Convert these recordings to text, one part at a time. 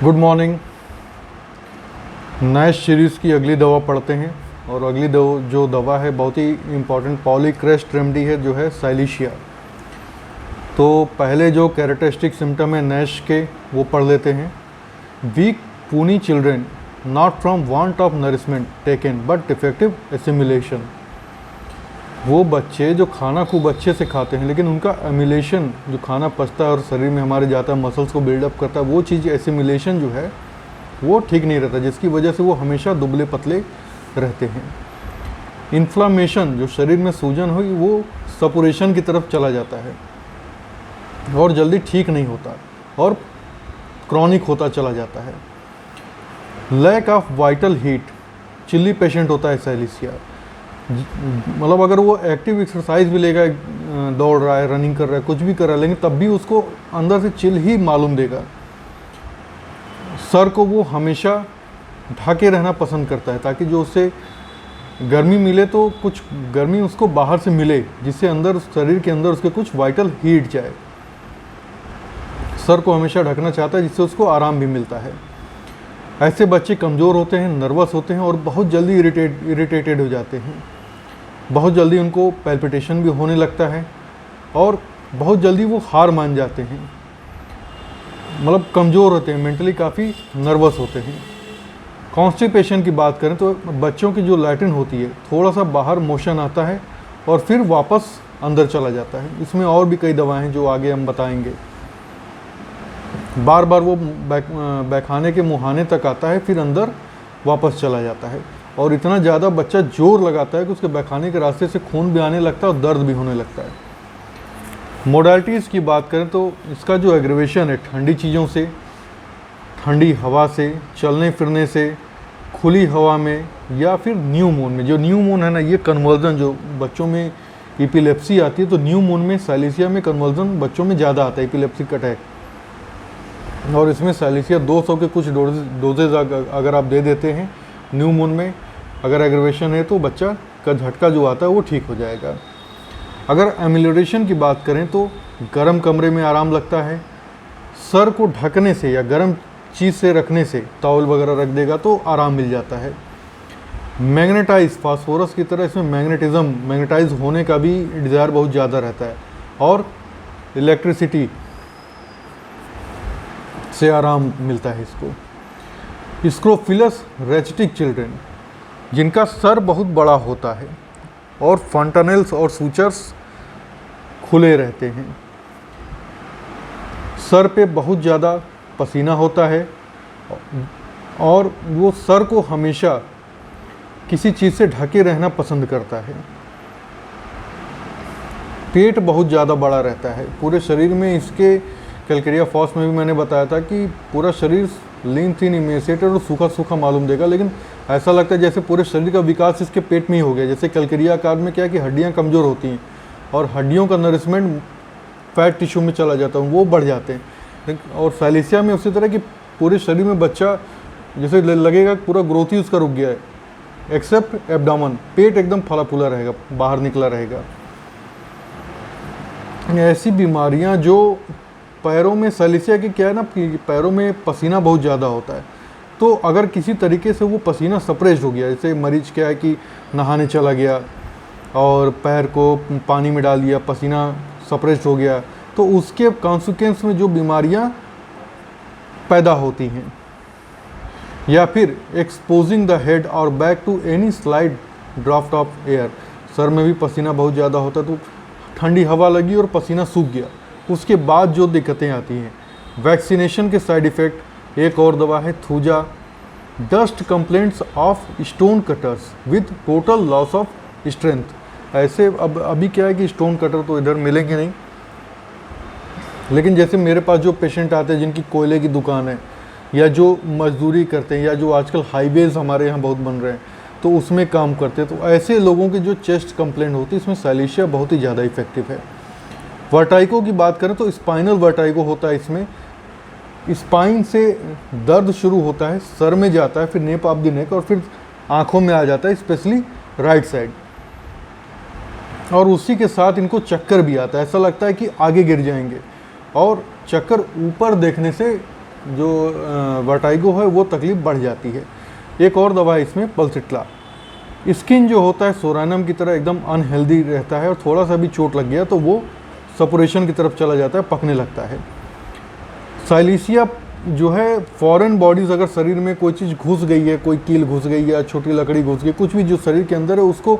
Good morning. Nash series की अगली दवा पढ़ते हैं और अगली जो दवा है बहुत ही इम्पॉर्टेंट पॉलीक्रेस्ट रेमेडी है, जो है साइलिशिया। तो पहले जो कैरेक्टरिस्टिक सिम्टम है नैश के वो पढ़ लेते हैं। वीक पूनी children not from want of nourishment taken but defective assimilation. वो बच्चे जो खाना खूब अच्छे से खाते हैं लेकिन उनका एमिलेशन, जो खाना पचता है और शरीर में हमारे जाता है, मसल्स को बिल्डअप करता है, वो चीज़ एसिमिलेशन जो है वो ठीक नहीं रहता, जिसकी वजह से वो हमेशा दुबले पतले रहते हैं। इन्फ्लामेशन, जो शरीर में सूजन हुई, वो सपुरेशन की तरफ चला जाता है और जल्दी ठीक नहीं होता और क्रॉनिक होता चला जाता है। Lack of vital heat, chilly patient होता है साइलिशिया। मतलब अगर वो एक्टिव एक्सरसाइज भी लेगा, दौड़ रहा है, रनिंग कर रहा है, कुछ भी कर रहा है, लेकिन तब भी उसको अंदर से चिल ही मालूम देगा। सर को वो हमेशा ढके रहना पसंद करता है ताकि जो उससे गर्मी मिले तो कुछ गर्मी उसको बाहर से मिले, जिससे अंदर शरीर के अंदर उसके कुछ वाइटल हीट जाए। सर को हमेशा ढकना चाहता है जिससे उसको आराम भी मिलता है। ऐसे बच्चे कमज़ोर होते हैं, नर्वस होते हैं और बहुत जल्दी इरिटेटेड हो जाते हैं। बहुत जल्दी उनको पैल्पिटेशन भी होने लगता है और बहुत जल्दी वो हार मान जाते हैं। मतलब कमज़ोर होते हैं, मेंटली काफ़ी नर्वस होते हैं। कॉन्स्टिपेशन की बात करें तो बच्चों की जो लैट्रिन होती है, थोड़ा सा बाहर मोशन आता है और फिर वापस अंदर चला जाता है। इसमें और भी कई दवाएं हैं जो आगे हम बताएंगे। बार बार वो बैखाने के मुहाने तक आता है, फिर अंदर वापस चला जाता है और इतना ज़्यादा बच्चा जोर लगाता है कि उसके बैखाने के रास्ते से खून भी आने लगता है और दर्द भी होने लगता है। मोडालिटीज़ की बात करें तो इसका जो एग्रीवेशन है, ठंडी चीज़ों से, ठंडी हवा से, चलने फिरने से, खुली हवा में, या फिर न्यू मून में। जो न्यू मून है ना, ये कन्वर्जन, जो बच्चों में एपिलेप्सी आती है तो न्यू मून में साइलिशिया में कन्वर्जन बच्चों में ज़्यादा आता है, एपिलेप्सिक अटैक। और इसमें साइलिशिया 200 के कुछ डोजेज अगर आप दे देते हैं न्यू मून में, अगर एग्रीवेशन है तो बच्चा का झटका जो आता है वो ठीक हो जाएगा। अगर एमिलोरेशन की बात करें तो गर्म कमरे में आराम लगता है। सर को ढकने से या गर्म चीज़ से रखने से, टॉवल वगैरह रख देगा तो आराम मिल जाता है। मैग्नेटाइज, फास्फोरस की तरह इसमें मैग्नेटाइज होने का भी डिज़ायर बहुत ज़्यादा रहता है और इलेक्ट्रिसिटी से आराम मिलता है इसको। स्क्रोफिलस रेचिटिक चिल्ड्रेन, जिनका सर बहुत बड़ा होता है और फंटानेल्स और सूचर्स खुले रहते हैं। सर पे बहुत ज़्यादा पसीना होता है और वो सर को हमेशा किसी चीज़ से ढके रहना पसंद करता है। पेट बहुत ज़्यादा बड़ा रहता है पूरे शरीर में। इसके कैलकेरिया फॉस में भी मैंने बताया था कि पूरा शरीर लीन थीन इमेसिएटेड और सूखा सूखा मालूम देगा, लेकिन ऐसा लगता है जैसे पूरे शरीर का विकास इसके पेट में ही हो गया। जैसे कैलकेरिया आकार में क्या है कि हड्डियाँ कमज़ोर होती हैं और हड्डियों का नरिशमेंट फैट टिश्यू में चला जाता है, वो बढ़ जाते हैं। और साइलिशिया में उसी तरह कि पूरे शरीर में बच्चा जैसे लगेगा पूरा ग्रोथ ही उसका रुक गया है, एक्सेप्ट एब्डामन, पेट एकदम फला फूला रहेगा, बाहर निकला रहेगा। ऐसी बीमारियाँ जो पैरों में, साइलिशिया की क्या है ना कि पैरों में पसीना बहुत ज़्यादा होता है, तो अगर किसी तरीके से वो पसीना सप्रेस्ड हो गया, जैसे मरीज क्या है कि नहाने चला गया और पैर को पानी में डाल दिया, पसीना सप्रेस्ड हो गया, तो उसके कॉन्सिक्वेंस में जो बीमारियां पैदा होती हैं। या फिर एक्सपोजिंग द हेड और back to any slight draft of air, सर में भी पसीना बहुत ज़्यादा होता है तो ठंडी हवा लगी और पसीना सूख गया, उसके बाद जो दिक्कतें आती हैं। वैक्सीनेशन के साइड इफ़ेक्ट, एक और दवा है thuja. Dust complaints of stone cutters with total loss of strength. ऐसे अब अभी क्या है कि स्टोन कटर तो इधर मिलेंगे नहीं, लेकिन जैसे मेरे पास जो पेशेंट आते हैं जिनकी कोयले की दुकान है या जो मजदूरी करते हैं या जो आजकल हाईवेज़ हमारे यहाँ बहुत बन रहे हैं तो उसमें काम करते हैं, तो ऐसे लोगों की जो चेस्ट कंप्लेंट होती है इसमें साइलिशिया बहुत ही ज़्यादा इफेक्टिव है। वर्टाइगो की बात करें तो स्पाइनल वर्टाइगो होता है। इसमें स्पाइन से दर्द शुरू होता है, सर में जाता है, फिर नेप ऑफ द नेक और फिर आँखों में आ जाता है, स्पेशली राइट साइड। और उसी के साथ इनको चक्कर भी आता है, ऐसा लगता है कि आगे गिर जाएंगे। और चक्कर ऊपर देखने से जो वर्टाइगो है वो तकलीफ बढ़ जाती है। एक और दवा है इसमें पल्सिट्ला। स्किन जो होता है सोरानम की तरह एकदम अनहेल्दी रहता है और थोड़ा सा भी चोट लग गया तो वो सपुरेशन की तरफ चला जाता है, पकने लगता है। साइलिसिया जो है फॉरेन बॉडीज़, अगर शरीर में कोई चीज़ घुस गई है, कोई कील घुस गई है, छोटी लकड़ी घुस गई, कुछ भी जो शरीर के अंदर है उसको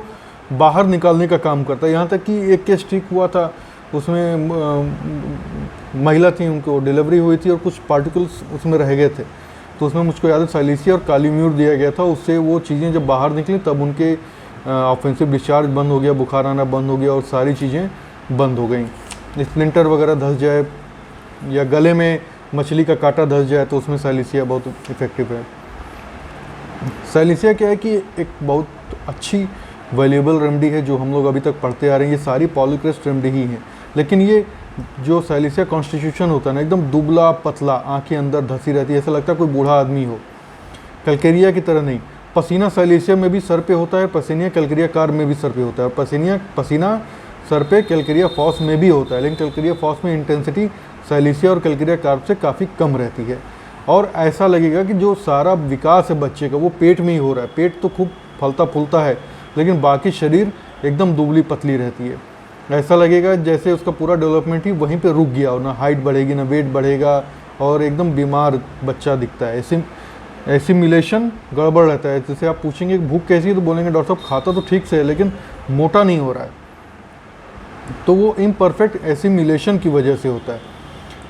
बाहर निकालने का काम करता है। यहाँ तक कि एक केस ठीक हुआ था, उसमें महिला थी, उनको डिलीवरी हुई थी और कुछ पार्टिकल्स उसमें रह गए थे, तो उसमें मुझको याद है साइलिसिया और कालीम्यूर दिया गया था। उससे वो चीज़ें जब बाहर निकली तब उनके ऑफेंसिव डिस्चार्ज बंद हो गया, बुखार आना बंद हो गया और सारी चीज़ें बंद हो गई। स्प्लिंटर वगैरह धंस जाए या गले में मछली का कांटा धंस जाए तो उसमें साइलिसिया बहुत इफेक्टिव है। साइलिसिया क्या है कि एक बहुत अच्छी वैल्यूएबल रेमेडी है जो हम लोग अभी तक पढ़ते आ रहे हैं। ये सारी पॉलीक्रेस्ट रेमेडी ही हैं, लेकिन ये जो साइलिसिया कॉन्स्टिट्यूशन होता है ना, एकदम दुबला पतला, आंखें अंदर धंसी रहती है, ऐसा लगता है कोई बूढ़ा आदमी हो। कलकेरिया की तरह नहीं। पसीना साइलिसिया में भी सर पे होता है, पसीनिया कैलकेरिया कार में भी सर पे होता है, और पसीना सर पे कैलकेरिया फॉस में भी होता है, लेकिन कैलकेरिया फॉस में इंटेंसिटी साइलिसिया और कैलकेरिया कार्ब से काफ़ी कम रहती है। और ऐसा लगेगा कि जो सारा विकास है बच्चे का वो पेट में ही हो रहा है। पेट तो खूब फलता फूलता है, लेकिन बाकी शरीर एकदम दुबली पतली रहती है। ऐसा लगेगा जैसे उसका पूरा डेवलपमेंट ही वहीं पे रुक गया और ना हाइट बढ़ेगी ना वेट बढ़ेगा, और एकदम बीमार बच्चा दिखता है। एसिमिलेशन गड़बड़ रहता है। जैसे आप पूछेंगे भूख कैसी है तो बोलेंगे डॉक्टर साहब खाता तो ठीक से है लेकिन मोटा नहीं हो रहा है, तो वो इम्परफेक्ट एसिमिलेशन की वजह से होता है।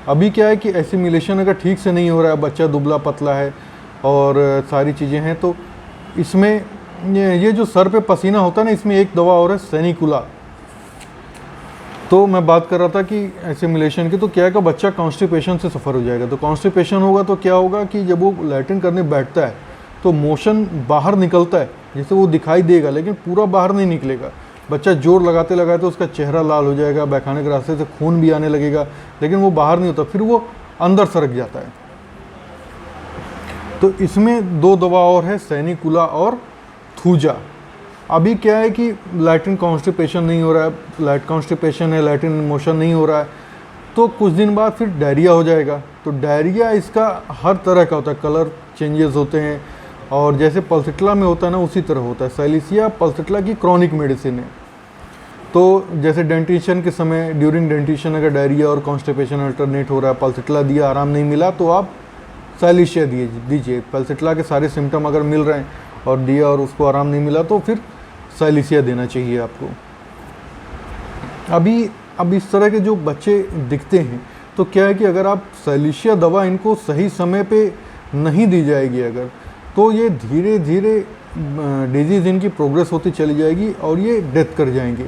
अभी क्या है कि एसिमिलेशन अगर ठीक से नहीं हो रहा है, बच्चा दुबला पतला है और सारी चीज़ें हैं, तो इसमें ये जो सर पे पसीना होता है ना, इसमें एक दवा और है सेनिकुला। तो मैं बात कर रहा था कि एसिमिलेशन की, तो क्या है कि बच्चा कॉन्स्टिपेशन से सफ़र हो जाएगा। तो कॉन्स्टिपेशन होगा तो क्या होगा कि जब वो लैट्रिन करने बैठता है तो मोशन बाहर निकलता है, जैसे वो दिखाई देगा लेकिन पूरा बाहर नहीं निकलेगा। बच्चा जोर लगाते लगाते उसका चेहरा लाल हो जाएगा, बहखाने के रास्ते से खून भी आने लगेगा, लेकिन वो बाहर नहीं होता, फिर वो अंदर सरक जाता है। तो इसमें दो दवा और है, सेनिकुला और थूजा। अभी क्या है कि लैट्रिन कॉन्स्टिपेशन नहीं हो रहा है, लाइट कॉन्स्टिपेशन है, लैट्रिन मोशन नहीं हो रहा है, तो कुछ दिन बाद फिर डायरिया हो जाएगा। तो डायरिया इसका हर तरह का होता है, कलर चेंजेस होते हैं, और जैसे पल्सिट्ला में होता है ना उसी तरह होता है। साइलिसिया पल्सिट्ला की क्रॉनिक मेडिसिन है। तो जैसे डेंटिशन के समय, ड्यूरिंग डेंटिशन अगर डायरिया और कॉन्स्टिपेशन अल्टरनेट हो रहा है, पल्सिट्ला दिया आराम नहीं मिला तो आप साइलिसिया दीजिए। पल्सिट्ला के सारे सिम्टम अगर मिल रहे हैं और दिया और उसको आराम नहीं मिला तो फिर साइलिसिया देना चाहिए आपको। अब इस तरह के जो बच्चे दिखते हैं तो क्या है कि अगर आप साइलिसिया दवा इनको सही समय पे नहीं दी जाएगी अगर, तो ये धीरे धीरे डिजीज़ इनकी प्रोग्रेस होती चली जाएगी और ये डेथ कर जाएंगे।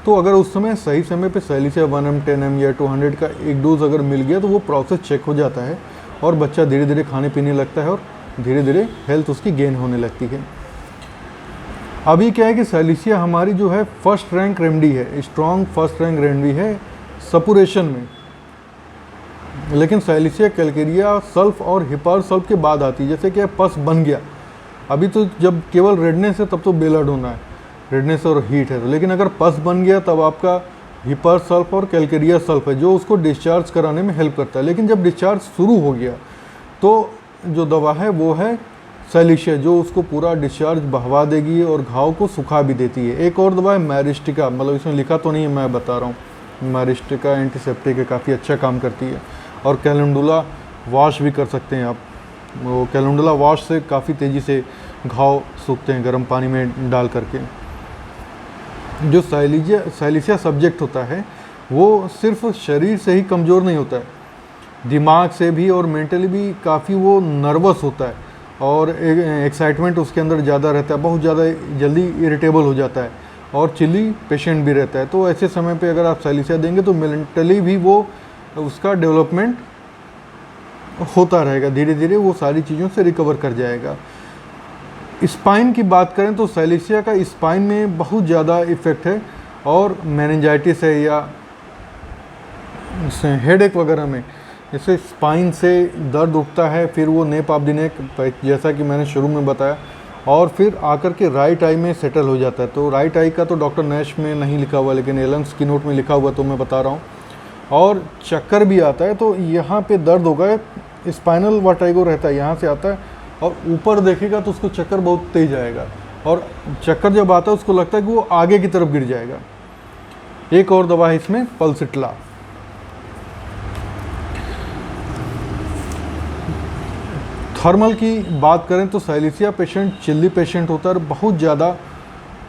तो अगर उस समय सही समय पे साइलिसिया 1M 10M या 200 का एक डोज अगर मिल गया तो वो प्रोसेस चेक हो जाता है और बच्चा धीरे धीरे खाने पीने लगता है और धीरे धीरे हेल्थ उसकी गेन होने लगती है। अभी क्या है कि साइलिसिया हमारी जो है फर्स्ट रैंक रेमेडी है, स्ट्रॉन्ग फर्स्ट रैंक रेमेडी है सपुरेशन में, लेकिन साइलिसिया कैलकेरिया सल्फ और हिपार सल्फ के बाद आती है। जैसे कि पस बन गया, अभी तो जब केवल रेडनेस है तब तो बेलड होना है, रेडनेस और हीट है, लेकिन अगर पस बन गया तब आपका हिपार सल्फ और कैलकेरिया सल्फ है जो उसको डिस्चार्ज कराने में हेल्प करता है। लेकिन जब डिस्चार्ज शुरू हो गया तो जो दवा है वो है साइलिसिया, जो उसको पूरा डिस्चार्ज बहवा देगी और घाव को सुखा भी देती है। एक और दवा है मैरिस्टिका, मतलब इसमें लिखा तो नहीं है, मैं बता रहा हूँ। मैरिस्टिका एंटीसेप्टिक है, काफ़ी अच्छा काम करती है। और कैलेंडुला वॉश भी कर सकते हैं आप, वो कैलेंडुला वॉश से काफ़ी तेज़ी से घाव सूखते हैं गर्म पानी में डाल करके। जो साइलिसिया सब्जेक्ट होता है वो सिर्फ शरीर से ही कमज़ोर नहीं होता है, दिमाग से भी और मेंटली भी काफ़ी वो नर्वस होता है और एक्साइटमेंट उसके अंदर ज़्यादा रहता है, बहुत ज़्यादा जल्दी इरिटेबल हो जाता है और चिली पेशेंट भी रहता है। तो ऐसे समय पे अगर आप साइलिसिया देंगे तो मेंटली भी वो उसका डेवलपमेंट होता रहेगा, धीरे धीरे वो सारी चीज़ों से रिकवर कर जाएगा। स्पाइन की बात करें तो साइलिसिया का स्पाइन में बहुत ज़्यादा इफ़ेक्ट है, और मेनिंजाइटिस है या हेडेक वगैरह में, जैसे स्पाइन से दर्द उठता है, फिर वो नेप ऑफ द नेक जैसा कि मैंने शुरू में बताया, और फिर आकर के राइट आई में सेटल हो जाता है। तो राइट आई का तो डॉक्टर नैश में नहीं लिखा हुआ, लेकिन एलन्स की नोट में लिखा हुआ, तो मैं बता रहा हूँ। और चक्कर भी आता है, तो यहाँ पे दर्द होगा स्पाइनल वर्टाइगो रहता है, यहाँ से आता है और ऊपर देखेगा तो उसको चक्कर बहुत तेज आएगा, और चक्कर जब आता है उसको लगता है कि वो आगे की तरफ गिर जाएगा। एक और दवा है इसमें, पल्सिट्ला। थर्मल की बात करें तो साइलेशिया पेशेंट चिल्ली पेशेंट होता है और बहुत ज़्यादा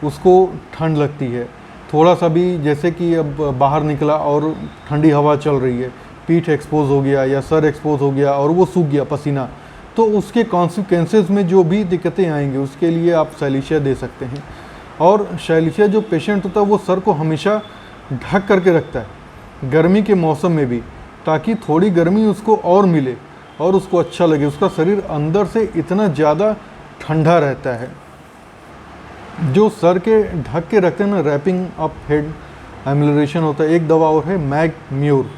उसको ठंड लगती है। थोड़ा सा भी जैसे कि अब बाहर निकला और ठंडी हवा चल रही है, पीठ एक्सपोज हो गया या सर एक्सपोज हो गया और वो सूख गया पसीना, तो उसके कॉन्सिक्वेंसेस में जो भी दिक्कतें आएंगी उसके लिए आप साइलेशिया दे सकते हैं। और साइलेशिया जो पेशेंट होता है वो सर को हमेशा ढक करके रखता है गर्मी के मौसम में भी, ताकि थोड़ी गर्मी उसको और मिले और उसको अच्छा लगे। उसका शरीर अंदर से इतना ज़्यादा ठंडा रहता है। जो सर के ढक के रखते हैं ना, रैपिंग अप हेड एम्युलरेशन होता है। एक दवा और है मैगम्यूर,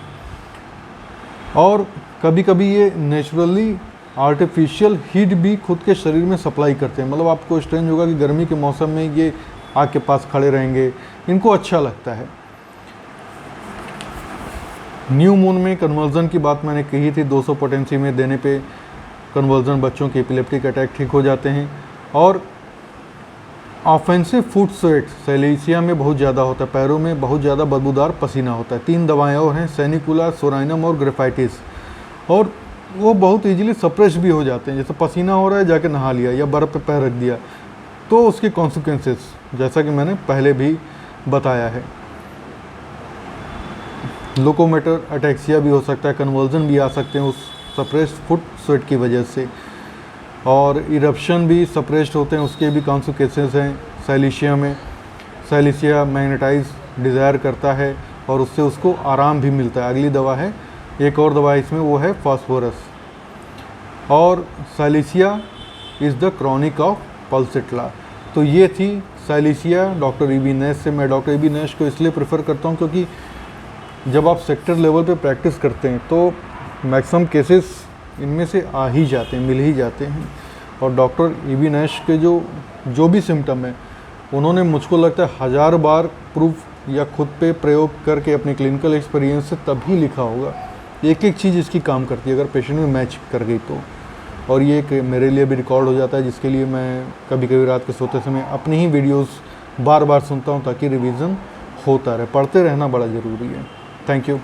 और कभी कभी ये नेचुरली आर्टिफिशियल हीट भी खुद के शरीर में सप्लाई करते हैं। मतलब आपको स्ट्रेंज होगा कि गर्मी के मौसम में ये आग के पास खड़े रहेंगे, इनको अच्छा लगता है। न्यू मून में कन्वर्जन की बात मैंने कही थी, 200 पोटेंसी में देने पे कन्वर्जन बच्चों के एपिलेप्टिक अटैक ठीक हो जाते हैं। और ऑफेंसिव फुट स्वेट साइलेशिया में बहुत ज़्यादा होता है, पैरों में बहुत ज़्यादा बदबूदार पसीना होता है। 3 दवाएं और हैं, सैनिकुला, सोराइनम और ग्रेफाइटिस, और वो बहुत इजीली सप्रेस भी हो जाते हैं। जैसे पसीना हो रहा है, जाके नहा लिया या बर्फ़ पे पैर रख दिया, तो उसके कॉन्सिक्वेंसेस जैसा कि मैंने पहले भी बताया है। लोकोमोटर अटैक्सिया भी हो सकता है, कन्वर्जन भी आ सकते हैं उस सप्रेस्ड फुट स्वेट की वजह से, और इरप्शन भी सप्रेस्ड होते हैं, उसके भी कॉन्सिक्वेंसेस हैं साइलेशिया में। साइलेशिया मैग्नेटाइज डिज़ायर करता है और उससे उसको आराम भी मिलता है। अगली दवा है, एक और दवा है इसमें, वो है फास्फोरस। और silicea is the chronic of पल्सिट्ला। तो ये थी साइलेशिया डॉक्टर ई.बी. नैश से। मैं डॉक्टर ई.बी. नैश को इसलिए प्रेफर करता हूँ क्योंकि जब आप सेक्टर लेवल पे प्रैक्टिस करते हैं तो मैक्सिमम केसेस इनमें से आ ही जाते हैं, मिल ही जाते हैं। और डॉक्टर ई.बी. नैश के जो भी सिम्टम है, उन्होंने मुझको लगता है 1000 बार प्रूफ या खुद पे प्रयोग करके अपने क्लिनिकल एक्सपीरियंस से तभी लिखा होगा। एक एक चीज़ इसकी काम करती है अगर पेशेंट में मैच कर गई तो। और ये एक मेरे लिए भी रिकॉर्ड हो जाता है, जिसके लिए मैं कभी कभी रात के सोते समय अपनी ही वीडियोस बार बार सुनता हूँ ताकि रिवीजन होता रहे। पढ़ते रहना बड़ा ज़रूरी है। Thank you.